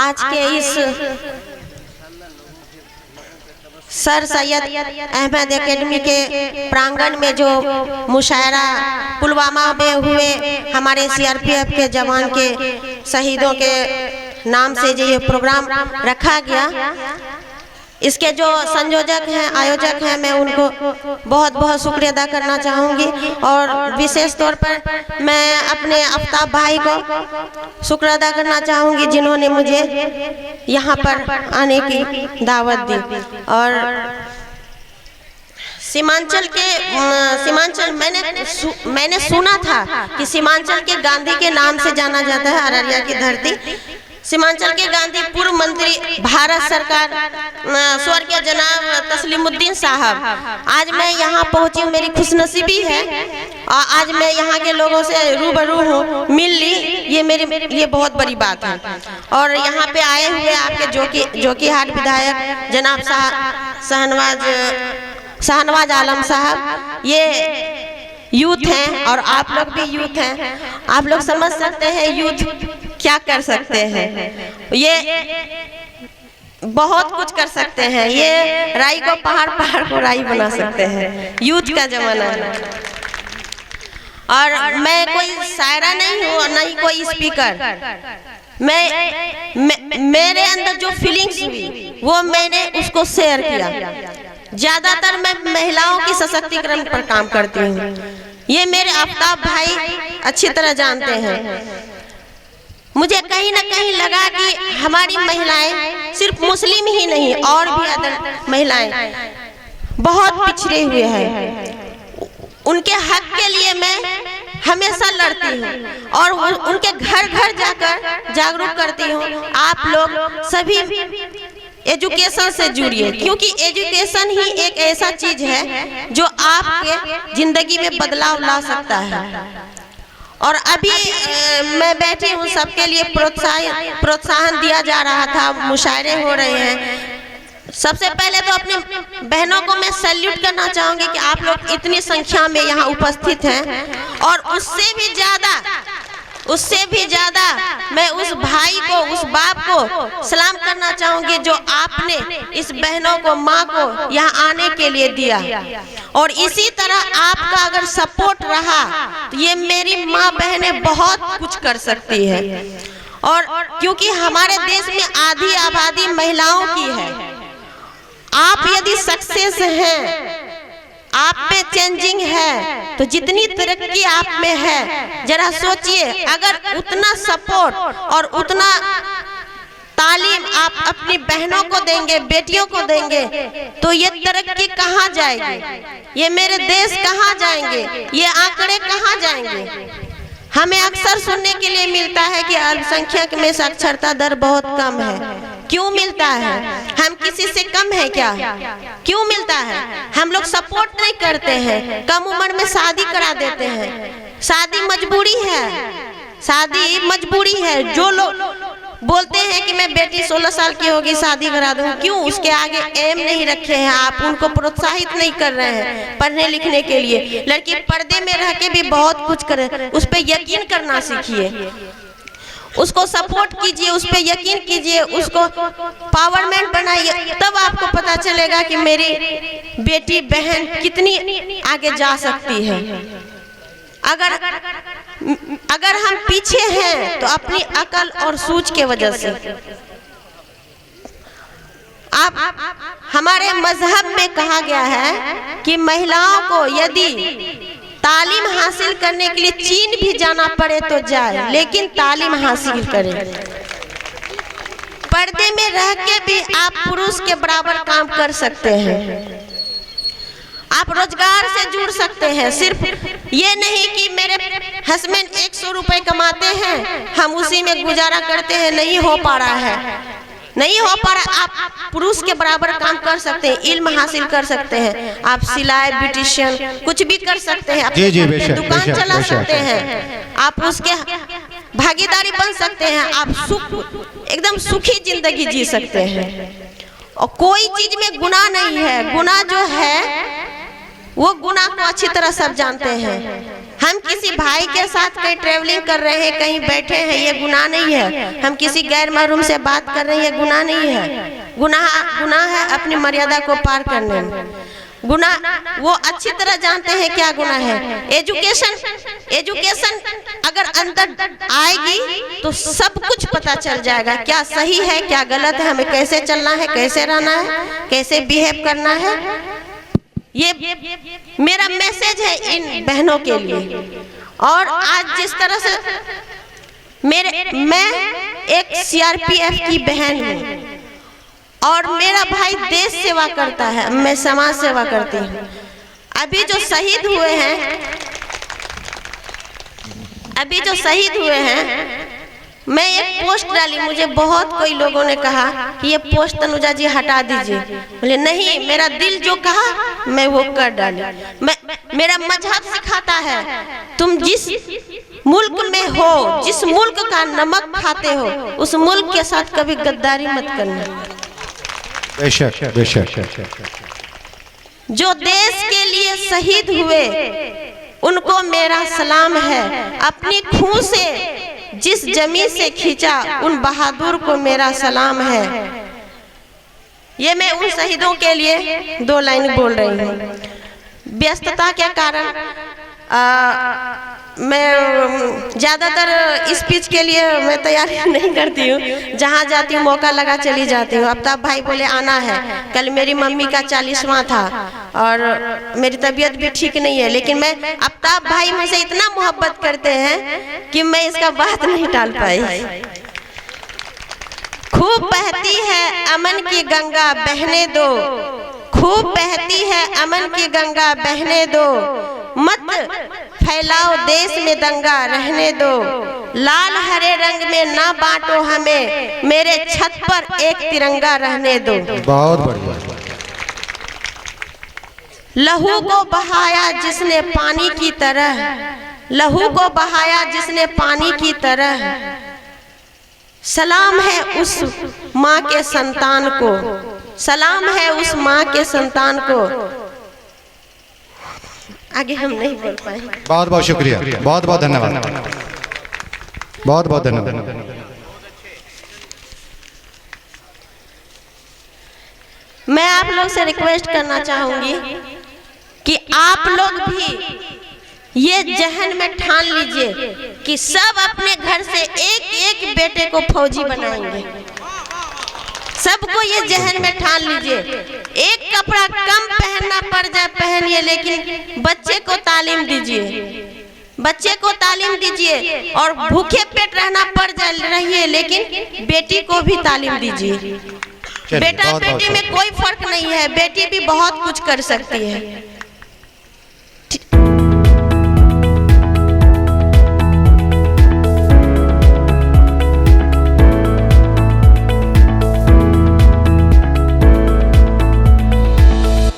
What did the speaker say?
आज के इस सर सैयद अहमद एकेडमी के प्रांगण में जो मुशायरा पुलवामा में हुए हमारे सीआरपीएफ के जवान के शहीदों के नाम से जो ये प्रोग्राम रखा गया, इसके जो संयोजक हैं, आयोजक हैं, मैं उनको बहुत बहुत शुक्रिया अदा करना चाहूँगी। और विशेष तौर पर मैं अपने आफ्ताब भाई को शुक्रिया अदा करना चाहूँगी जिन्होंने मुझे यहाँ पर आने की दावत दी। और सीमांचल मैंने सुना था कि सीमांचल के गांधी के नाम से जाना जाता है अररिया की धरती। सीमांचल के गांधी पूर्व मंत्री भारत सरकार स्वर्गीय जनाब तस्लीमुद्दीन साहब, आज मैं यहाँ पहुँची हूँ, मेरी खुशनसीबी है और आज मैं यहाँ के लोगों से रूबरू हूँ, मिल ली, ये मेरे लिए बहुत बड़ी बात है। और यहाँ पे आए हुए आपके जोकीहाट विधायक जनाब शाहनवाज आलम साहब, ये यूथ हैं और आप लोग भी यूथ हैं। आप लोग समझ सकते हैं यूथ क्या कर सकते हैं, ये बहुत कुछ कर सकते हैं, ये राई को पहाड़, पहाड़ को राई बना सकते हैं, यूथ का जमाना है। और मैं कोई शायरा नहीं हूँ और नहीं कोई स्पीकर, मेरे अंदर जो फीलिंग्स हुई वो मैंने उसको शेयर किया। ज्यादातर मैं महिलाओं की सशक्तिकरण पर काम करती हूँ, ये मेरे आफ्ताब भाई अच्छी तरह जानते हैं। मुझे कहीं ना कहीं लगा कि हमारी महिलाएं सिर्फ मुस्लिम ही नहीं और भी अदर महिलाएं बहुत पिछड़े हुए हैं, उनके हक के लिए मैं हमेशा लड़ती हूँ और उनके घर घर जाकर जागरूक करती हूँ। आप लोग सभी एजुकेशन से जुड़िए, क्योंकि एजुकेशन ही एक ऐसा चीज है जो आपके जिंदगी में बदलाव ला सकता है। और अभी मैं बैठी हूँ, सबके लिए प्रोत्साहन दिया जा रहा था, मुशायरे हो रहे हैं। सबसे पहले तो अपनी बहनों को मैं सैल्यूट करना चाहूँगी कि आप लोग इतनी संख्या में यहाँ उपस्थित हैं। और उससे भी ज्यादा मैं उस भाई को, उस बाप को सलाम करना चाहूँगी जो आपने इस बहनों को, माँ को यहाँ आने के लिए दिया। और इसी तरह आपका अगर सपोर्ट रहा तो ये मेरी माँ बहनें बहुत कुछ कर सकती है। और क्योंकि हमारे देश में आधी आबादी महिलाओं की है, आप यदि सक्सेस हैं, आप में चेंजिंग है, तो जितनी तरक्की आप में है, जरा सोचिए अगर उतना सपोर्ट और उतना तालीम आप अपनी बहनों को देंगे, बेटियों को देंगे, तो ये तरक्की कहाँ जाएगी, ये मेरे देश कहाँ जाएंगे, ये आंकड़े कहाँ जाएंगे। हमें अक्सर सुनने के लिए मिलता है कि अल्पसंख्यक में साक्षरता दर बहुत कम है। क्यों मिलता है? हम किसी से कम है क्या? क्यों मिलता है? हम लोग सपोर्ट नहीं करते हैं, कम उम्र में शादी करा देते हैं। शादी मजबूरी है, शादी मजबूरी है। जो लोग बोलते हैं कि मैं बेटी 16 साल की होगी शादी करा दूं, क्यों? उसके आगे एम नहीं रखे हैं, आप उनको प्रोत्साहित नहीं कर रहे हैं पढ़ने लिखने के लिए। लड़की पर्दे में रह के भी बहुत कुछ करे, उस पर यकीन करना सीखिए, उसको सपोर्ट कीजिए, उस पर यकीन कीजिए, उसको पावरमेंट बनाइए, तब आपको पता चलेगा कि मेरी बेटी बहन कितनी आगे जा सकती है। अगर हम पीछे हैं तो अपनी अकल और सूझ के वजह से। आप हमारे मजहब में कहा गया है कि महिलाओं को यदि तालीम हासिल करने के लिए चीन भी जाना पड़े तो जाए, लेकिन तालीम हासिल करें। पर्दे में रह के भी आप पुरुष के बराबर काम कर सकते हैं, आप रोजगार से जुड़ सकते हैं। सिर्फ ये नहीं कि मेरे हस्बैंड 100 रुपए कमाते हैं, हम उसी में गुजारा करते हैं, नहीं हो पा रहा है, नहीं हो पा रहा। आप पुरुष के बराबर काम कर सकते हैं, इल्म हासिल कर सकते हैं, आप सिलाई, ब्यूटिशियन कुछ भी कर सकते हैं, अपनी दुकान चला सकते हैं, आप उसके भागीदारी बन सकते हैं, आप एकदम सुखी जिंदगी जी सकते हैं। और कोई चीज में गुनाह नहीं है। गुनाह जो है वो गुनाह को अच्छी तरह सब जानते हैं, हम किसी भाई के साथ कहीं ट्रेवलिंग कर रहे हैं, कहीं बैठे हैं, ये गुनाह नहीं है। हम किसी गैर महरूम से बात कर रहे हैं, ये गुनाह नहीं है। गुनाह है अपनी मर्यादा को पार करने में। गुनाह वो अच्छी तरह जानते हैं क्या गुनाह है। एजुकेशन अगर अंदर आएगी तो सब कुछ पता चल जाएगा, क्या सही है क्या गलत है, हमें कैसे चलना है, कैसे रहना है, कैसे बिहेव करना है। ये मेरा मैसेज है इन बहनों के लिए। और आज जिस तरह से मैं एक सीआरपीएफ की बहन हूँ और मेरा भाई देश सेवा करता है, मैं समाज सेवा करती हूँ। अभी जो शहीद हुए हैं, मैं एक पोस्ट डाली, मुझे बहुत कोई लोगों ने कहा कि ये पोस्ट तनुजा जी हटा दीजिए। बोले नहीं, मेरा दिल जो कहा मैं वो कर डाली। मेरा मजहब सिखाता है तुम जिस मुल्क में हो, जिस मुल्क का नमक खाते हो, उस मुल्क के साथ कभी गद्दारी मत करना। बेशक बेशक। जो देश के लिए शहीद हुए उनको मेरा सलाम है। अपनी खून से जिस जमीन से खींचा उन बहादुर को मेरा सलाम है। ये मैं उन शहीदों के लिए 2 लाइन बोल रही हूँ। व्यस्तता के कारण मैं ज़्यादातर स्पीच के लिए मैं तैयारी नहीं करती हूँ। जहाँ जाती हूँ मौका लगा चली जाती हूँ। आफ्ताब भाई बोले आना है, कल मेरी मम्मी का 40वां था और मेरी तबीयत भी ठीक नहीं है, लेकिन मैं आफ्ताब भाई मुझसे इतना मोहब्बत करते हैं कि मैं इसका बात नहीं टाल पाई। खूब बहती है अमन की गंगा बहने दो, खूब बहती है अमन की गंगा बहने दो, मत फैलाओ देश में दंगा रहने दो, लाल हरे रंग में ना बांटो हमें, मेरे छत पर एक तिरंगा रहने दो। बहुत बढ़िया। लहू को बहाया जिसने पानी की तरह, लहू को बहाया जिसने पानी की तरह, सलाम है उस माँ के संतान को, सलाम है उस माँ के संतान को। आगे हम नहीं बोल पाए। बहुत बहुत शुक्रिया, बहुत बहुत धन्यवाद, बहुत बहुत धन्यवाद। मैं आप लोग से रिक्वेस्ट करना चाहूंगी कि आप लोग भी ये जहन में ठान लीजिए कि सब अपने घर से एक एक बेटे को फौजी बनाएंगे। सबको ये जहन में ठान लीजिए। एक कपड़ा कम पहनना पड़ जाए पहनिए, लेकिन बच्चे को तालीम दीजिए, बच्चे को तालीम दीजिए। और भूखे पेट रहना पड़ जाए रहिए, लेकिन बेटी को भी तालीम दीजिए। बेटा बेटी में कोई फर्क नहीं है, बेटी भी बहुत कुछ कर सकती है।